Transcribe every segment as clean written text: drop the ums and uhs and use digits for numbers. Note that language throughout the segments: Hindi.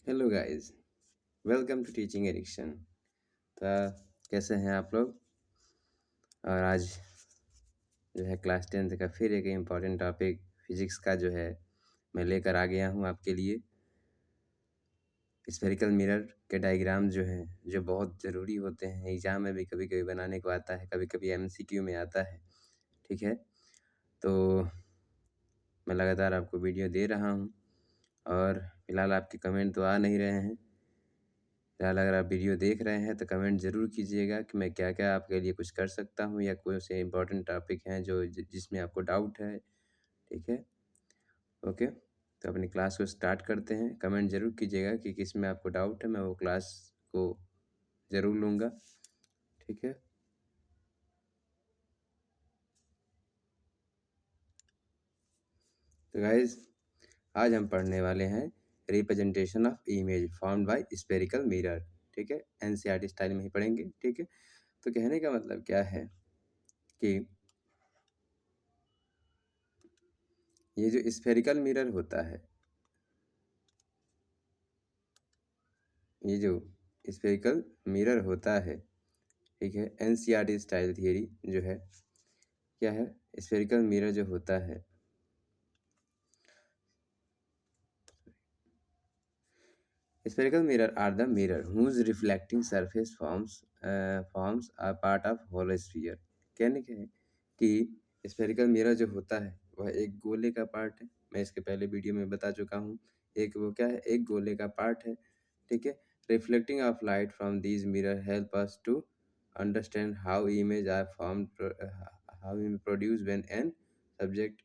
Hello guys, welcome to teaching addiction. तो कैसे हैं आप लोग। और आज जो है क्लास 10th का फिर एक इम्पॉर्टेंट टॉपिक फिजिक्स का जो है मैं लेकर आ गया हूँ आपके लिए। स्फेरिकल मिरर के डायग्राम जो हैं जो बहुत ज़रूरी होते हैं, एग्ज़ाम में भी कभी कभी बनाने को आता है, कभी कभी एमसीक्यू में आता है। ठीक है, तो मैं लगातार आपको वीडियो दे रहा हूँ और फिलहाल आपके कमेंट तो आ नहीं रहे हैं। फिलहाल अगर आप वीडियो देख रहे हैं तो कमेंट ज़रूर कीजिएगा कि मैं क्या-क्या आपके लिए कुछ कर सकता हूँ या कोई से इम्पोर्टेंट टॉपिक हैं जो जिसमें आपको डाउट है। ठीक है? ओके, तो अपनी क्लास को स्टार्ट करते हैं। कमेंट ज़रूर कीजिएगा कि किस में आपको डाउट है, मैं वो क्लास को ज़रूर लूँगा। ठीक है? तो गाइज़ आज हम पढ़ने वाले हैं representation of image formed by spherical mirror. ठीक है? एनसीईआरटी स्टाइल में ही पढ़ेंगे। ठीक है? तो कहने का मतलब क्या है कि ये जो स्फेरिकल मिरर होता है, ये जो स्फेरिकल मिरर होता है, ठीक है, एनसीईआरटी स्टाइल थियरी जो है क्या है, स्फेरिकल मिरर जो होता है, spherical mirror are the mirror whose reflecting surface forms a part of hollow sphere। कहने क्या है कि spherical mirror जो होता है वह एक गोले का पार्ट है। मैं इसके पहले वीडियो में बता चुका हूँ। एक वो क्या है, एक गोले का पार्ट है। ठीक है, reflecting of light from these mirror help us to understand how image are formed, how image produced when an subject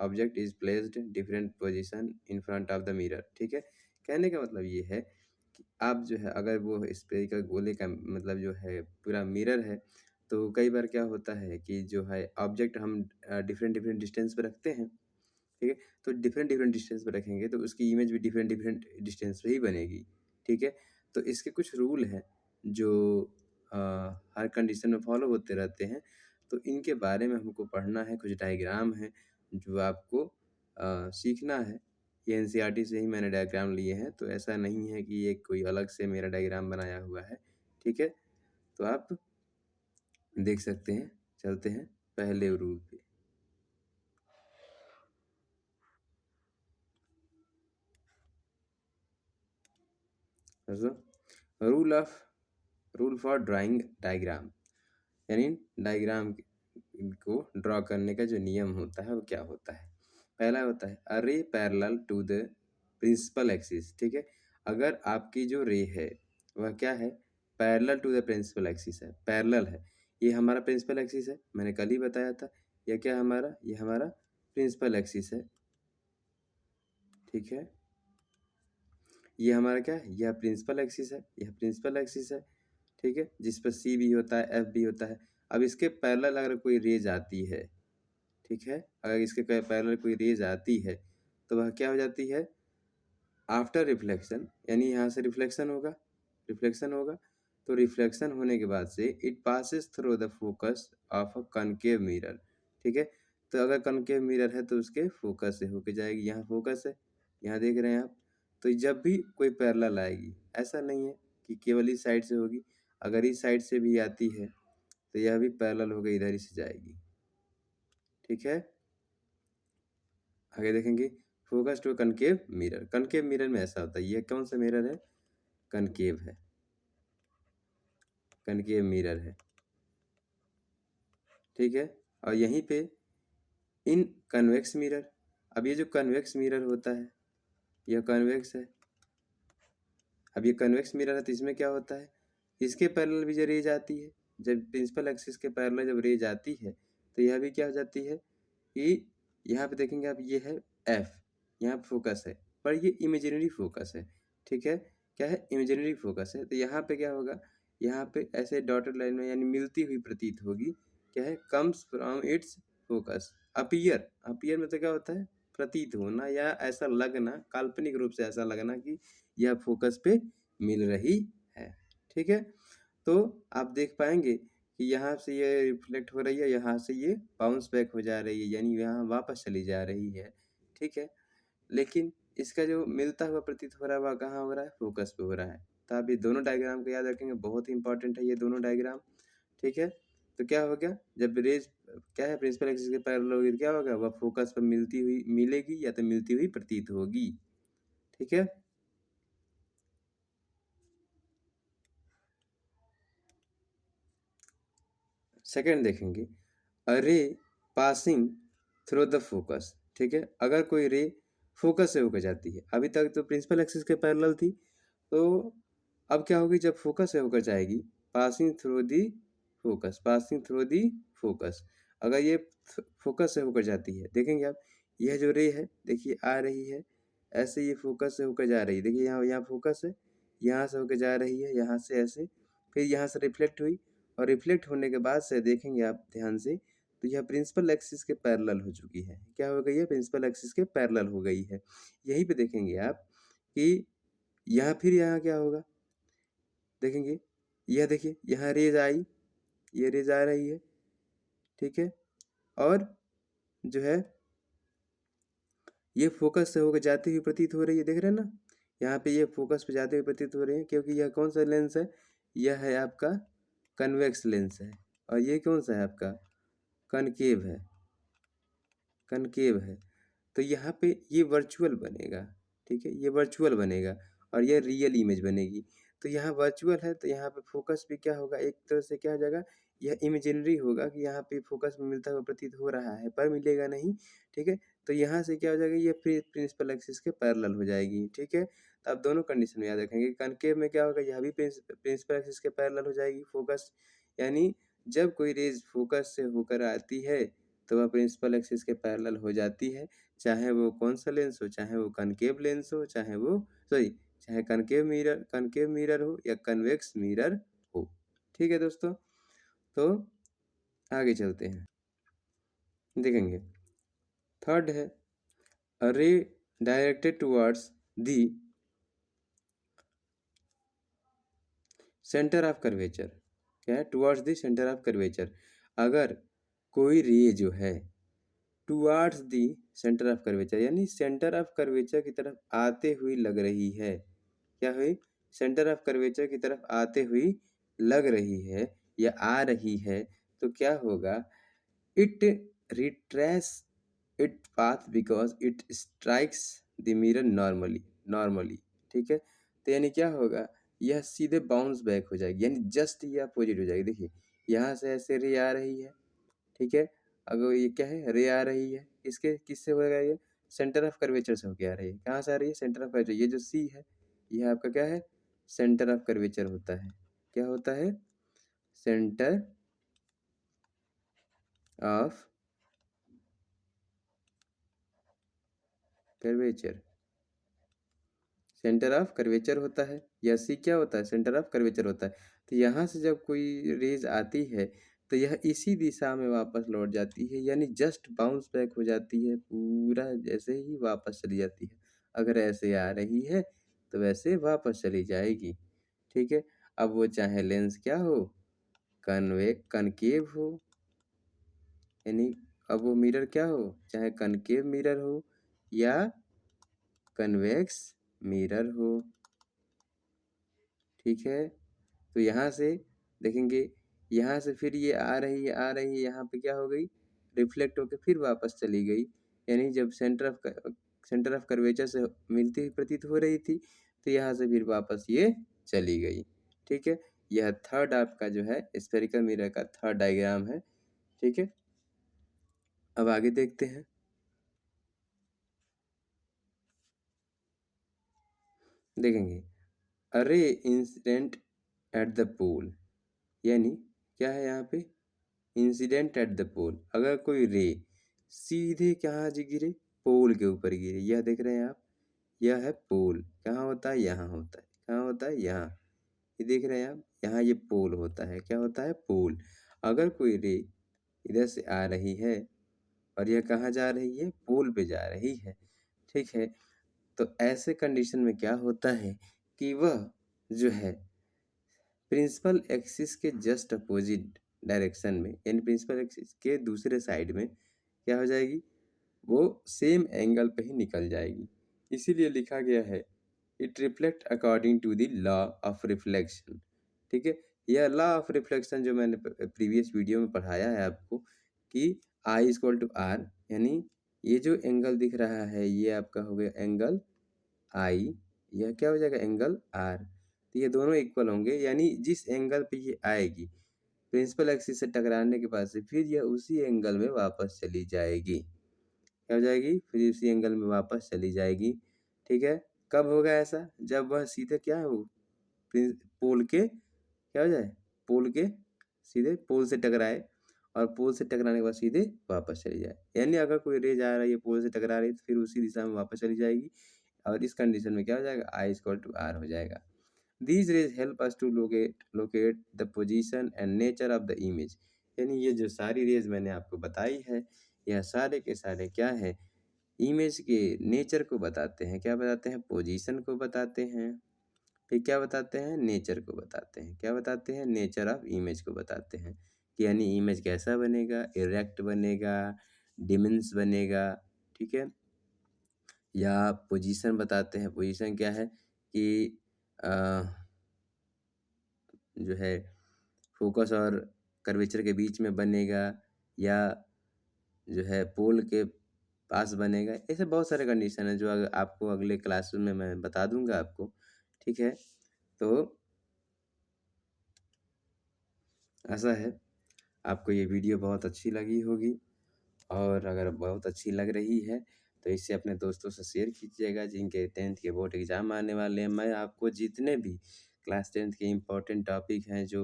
object is placed different position in front of the mirror। ठीक है, कहने का मतलब ये है कि आप जो है अगर वो स्फेरिकल गोले का मतलब जो है पूरा मिरर है, तो कई बार क्या होता है कि जो है ऑब्जेक्ट हम डिफरेंट डिफरेंट डिस्टेंस पे रखते हैं। ठीक है, तो डिफरेंट डिफरेंट डिस्टेंस पे रखेंगे तो उसकी इमेज भी डिफरेंट डिफरेंट डिस्टेंस पे ही बनेगी। ठीक है, तो इसके कुछ रूल हैं जो अ, हर कंडीशन में फॉलो होते रहते हैं। तो इनके बारे में हमको पढ़ना है, कुछ डायग्राम है जो आपको सीखना है। ये एनसीईआरटी से ही मैंने डायग्राम लिए हैं, तो ऐसा नहीं है कि ये कोई अलग से मेरा डायग्राम बनाया हुआ है। ठीक है, तो आप देख सकते हैं। चलते हैं पहले रूल पे। Rule of rule for drawing diagram, यानी डायग्राम को ड्रॉ करने का जो नियम होता है वो क्या होता है। पहला होता है a ray parallel to the principal axis. ठीक है, अगर आपकी जो रे है वह क्या है, parallel to the principal axis है, पैरेलल है। ये हमारा प्रिंसिपल एक्सिस है, मैंने कल ही बताया था। यह क्या हमारा, ये हमारा प्रिंसिपल एक्सिस है। ठीक है, ये हमारा क्या है, यह प्रिंसिपल एक्सिस है, यह प्रिंसिपल एक्सिस है। ठीक है, जिस पर सी भी होता है, एफ भी होता है। अब इसके पैरेलल अगर कोई रेज आती है, ठीक है, अगर इसके पैरेलल कोई रेज आती है तो वह क्या हो जाती है, आफ्टर रिफ्लेक्शन, यानी यहाँ से रिफ्लेक्शन होगा, रिफ्लेक्शन होगा। तो रिफ्लेक्शन होने के बाद से it passes through the focus of a concave mirror. ठीक है, तो अगर कनकेव मिरर है तो उसके फोकस से होके जाएगी। यहाँ फोकस है, यहाँ देख रहे हैं आप। तो जब भी कोई पैरेलल आएगी, ऐसा नहीं है कि केवल इस साइड से होगी, अगर इस साइड से भी आती है तो यह भी पैरेलल होकर इधर ही से जाएगी। ठीक है, आगे देखेंगे focus to concave mirror. Concave mirror में ऐसा होता है, ये कौन सा मिरर है, कनकेव है, कनकेव मिरर है। ठीक है, और यहीं पे इन कन्वेक्स मिरर, अब ये जो कन्वेक्स मिरर होता है यह कन्वेक्स है। अब ये कन्वेक्स मिरर है तो इसमें क्या होता है, इसके पैरेलल भी जो रेज आती है, जब प्रिंसिपल एक्सिस के पैरेलल जब रेज आती है तो यह भी क्या हो जाती है कि यहाँ पे देखेंगे आप, ये है एफ, यहाँ फोकस है, पर ये इमेजिनरी फोकस है। ठीक है, क्या है, इमेजिनरी फोकस है। तो यहाँ पे क्या होगा, यहाँ पे ऐसे डॉटेड लाइन में यानी मिलती हुई प्रतीत होगी, क्या है, comes from its focus. Appear, appear में तो क्या होता है, प्रतीत होना या ऐसा लगना, काल्पनिक रूप से ऐसा लगना कि यह फोकस पे मिल रही है। ठीक है, तो आप देख पाएंगे कि यहाँ से ये रिफ्लेक्ट हो रही है, यहाँ से ये बाउंस बैक हो जा रही है, यानी यहाँ वापस चली जा रही है। ठीक है, लेकिन इसका जो मिलता हुआ प्रतीत हो रहा है वह कहाँ हो रहा है, फोकस पे हो रहा है। तो आप ये दोनों डायग्राम को याद रखेंगे, बहुत ही इंपॉर्टेंट है ये दोनों डायग्राम, ठीक है। तो क्या हो गया, जब रेज क्या है प्रिंसिपल एक्सिस के पैरेलल होगी तो क्या होगा, वह फोकस पर मिलती हुई मिलेगी या तो मिलती हुई प्रतीत होगी, ठीक है। सेकंड देखेंगे, अ रे पासिंग थ्रू द फोकस, ठीक है। अगर कोई रे फोकस से होकर जाती है, अभी तक तो प्रिंसिपल एक्सिस के पैरेलल थी, तो अब क्या होगी, जब फोकस से होकर जाएगी, passing through the focus, passing through the focus. अगर ये फोकस से होकर जाती है, देखेंगे आप, यह जो रे है देखिए आ रही है, ऐसे ये फोकस से होकर जा रही है, देखिए यहाँ यहाँ फोकस है, यहाँ से होकर जा रही है, यहाँ से ऐसे, फिर यहाँ से रिफ्लेक्ट हुई, और रिफ्लेक्ट होने के बाद से देखेंगे आप ध्यान से, तो यह प्रिंसिपल एक्सिस के पैरेलल हो चुकी है। क्या हो गई है, प्रिंसिपल एक्सिस के पैरेलल हो गई है। यहीं पे देखेंगे आप कि यहाँ फिर यहाँ क्या होगा, देखेंगे, यह देखिए यहाँ रेज आई, ये रेज आ रही है, ठीक है। और जो है ये फोकस से होकर जाती हुई प्रतीत हो रही है, देख रहे हैं ना, यहाँ पे ये फोकस पे जाते हुए प्रतीत हो रही है, क्योंकि यह कौन सा लेंस है, यह है आपका कन्वेक्स लेंस है, और ये कौन सा है आपका कनकेव है, कनकेव है। तो यहाँ पे ये वर्चुअल बनेगा, ठीक है, ये वर्चुअल बनेगा और ये रियल इमेज बनेगी। तो यहाँ वर्चुअल है तो यहाँ पे फोकस भी क्या होगा, एक तरह से क्या हो जाएगा, यह इमेजिनरी होगा कि यहाँ पे फोकस में मिलता हुआ प्रतीत हो रहा है पर मिलेगा नहीं, ठीक है। तो यहाँ से क्या हो जाएगा, ये प्रिंसिपल एक्सिस के पैरेलल हो जाएगी, ठीक है। तो आप दोनों कंडीशन में याद रखेंगे, कनकेव में क्या होगा, यह भी प्रिंसिपल एक्सिस के पैरेलल हो जाएगी फोकस, यानी जब कोई रेज फोकस से होकर आती है तो वह प्रिंसिपल एक्सिस के पैरेलल हो जाती है, चाहे वो कौन सा लेंस हो, चाहे वो कनकेव लेंस हो, चाहे वो सॉरी चाहे कनकेव मिरर हो या कन्वेक्स मिरर हो, ठीक है दोस्तों। तो आगे चलते हैं, देखेंगे थर्ड है, अ रे directed towards the centre of curvature, क्या है, towards the centre of curvature. अगर कोई रे जो है towards the centre of curvature, यानी सेंटर ऑफ कर्वेचर की तरफ आते हुई लग रही है, क्या हुई, सेंटर ऑफ कर्वेचर की तरफ आते हुई लग रही है या आ रही है, तो क्या होगा, it retrace it path because it strikes the mirror normally, ठीक है। तो यानी क्या होगा, यह सीधे बाउंस बैक हो जाएगी, यानी जस्ट ये अपोजिट हो जाएगी। देखिए यहाँ से ऐसे रे आ रही है, ठीक है, अगर ये क्या है, रे आ रही है, किसके किससे होगा, ये सेंटर ऑफ कर्वेचर से होके आ रही है, कहाँ से आ रही है, सेंटर ऑफ कर्वेचर, ये जो सी है ये आपका क्या है, सेंटर ऑफ कर्वेचर होता है, क्या होता है, centre of curvature, centre of curvature होता है, या सी क्या होता है, सेंटर ऑफ कर्वेचर होता है। तो यहाँ से जब कोई रेज आती है तो यह इसी दिशा में वापस लौट जाती है, यानी जस्ट बाउंस बैक हो जाती है, पूरा जैसे ही वापस चली जाती है। अगर ऐसे आ रही है तो वैसे वापस चली जाएगी, ठीक है। अब वो चाहे लेंस क्या हो, कनकेव हो, यानी अब वो मिरर क्या हो, चाहे कनकेव मिरर हो या कन्वेक्स मिरर हो, ठीक है। तो यहाँ से देखेंगे, यहाँ से फिर ये आ रही है, आ रही है, यहाँ पे क्या हो गई, रिफ्लेक्ट होकर फिर वापस चली गई, यानी जब सेंटर ऑफ कर्वेचर से मिलती हुई प्रतीत हो रही थी, तो यहाँ से फिर वापस ये चली गई, ठीक है। यह थर्ड आपका जो है स्फेरिकल मिरर का थर्ड डायग्राम है, ठीक है। अब आगे देखते हैं, देखेंगे, अरे इंसिडेंट एट द पोल, यानी क्या है यहाँ पे, इंसिडेंट एट द पोल, अगर कोई रे सीधे कहाँ जी गिरे, पोल के ऊपर गिरे, यह देख रहे हैं आप, यह है पोल, कहाँ होता है, यहाँ होता है, कहाँ होता है, यहाँ, ये देख रहे हैं आप, यहाँ ये पोल होता है, क्या होता है, पोल। अगर कोई रे इधर से आ रही है और यह कहाँ जा रही है, पोल पे जा रही है, ठीक है। तो ऐसे कंडीशन में क्या होता है कि वह जो है प्रिंसिपल एक्सिस के जस्ट अपोजिट डायरेक्शन में, यानी प्रिंसिपल एक्सिस के दूसरे साइड में क्या हो जाएगी, वो सेम एंगल पे ही निकल जाएगी, इसीलिए लिखा गया है it reflect according to the law of reflection. ठीक है, यह लॉ ऑफ रिफ्लेक्शन जो मैंने प्रीवियस वीडियो में पढ़ाया है आपको कि आई इक्वल टू आर, यानी ये जो एंगल दिख रहा है ये आपका हो गया एंगल आई, यह क्या हो जाएगा एंगल आर। तो ये दोनों इक्वल होंगे, यानी जिस एंगल पे ये आएगी प्रिंसिपल एक्सिस से टकराने के बाद से फिर यह उसी एंगल में वापस चली जाएगी। क्या हो जाएगी? फिर उसी एंगल में वापस चली जाएगी। ठीक है, कब होगा ऐसा? जब वह सीधे क्या है वो पोल के क्या हो जाए, पोल के सीधे पोल से टकराए और पोल से टकराने के बाद सीधे वापस चली जाए। यानी अगर कोई रेज आ रही है पोल से टकरा रही है तो फिर उसी दिशा में वापस चली जाएगी और इस कंडीशन में क्या हो जाएगा, आई इक्वल टू आर हो जाएगा। These rays help us to locate the position and nature of the image। यानी ये जो सारी रेज मैंने आपको बताई है यह सारे के सारे क्या है, इमेज के नेचर को बताते हैं। क्या बताते हैं? पोजीशन को बताते हैं। फिर क्या बताते हैं? नेचर को बताते हैं। क्या बताते हैं? नेचर ऑफ इमेज को बताते हैं कि यानी इमेज कैसा बनेगा, इरेक्ट बनेगा, डिमेंस बनेगा। ठीक है, या पोजीशन बताते हैं। पोजीशन क्या है कि जो है फोकस और कर्वेचर के बीच में बनेगा या जो है पोल के पास बनेगा। ऐसे बहुत सारे कंडीशन है जो आपको अगले क्लास में मैं बता दूंगा आपको। ठीक है, तो ऐसा है, आपको ये वीडियो बहुत अच्छी लगी होगी और अगर बहुत अच्छी लग रही है तो इसे अपने दोस्तों से शेयर कीजिएगा जिनके 10th के बोर्ड एग्ज़ाम आने वाले हैं। मैं आपको जितने भी क्लास 10th के इम्पोर्टेंट टॉपिक हैं जो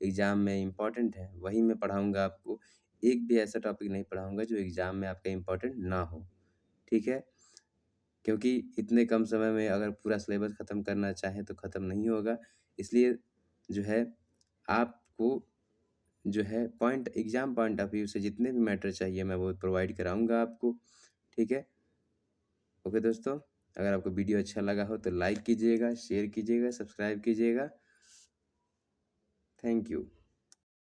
एग्ज़ाम में इम्पोर्टेंट हैं वही मैं पढ़ाऊँगा आपको। एक भी ऐसा टॉपिक नहीं पढ़ाऊँगा जो एग्ज़ाम में आपका इम्पोर्टेंट ना हो। ठीक है? क्योंकि इतने कम समय में अगर पूरा सिलेबस ख़त्म करना चाहें तो ख़त्म नहीं होगा। इसलिए जो है आपको जो है point exam point of view से जितने भी मैटर चाहिए मैं वो प्रोवाइड कराऊँगा आपको। ठीक है? ओके दोस्तों, अगर आपको वीडियो अच्छा लगा हो तो लाइक कीजिएगा, शेयर कीजिएगा, सब्सक्राइब कीजिएगा। Thank you.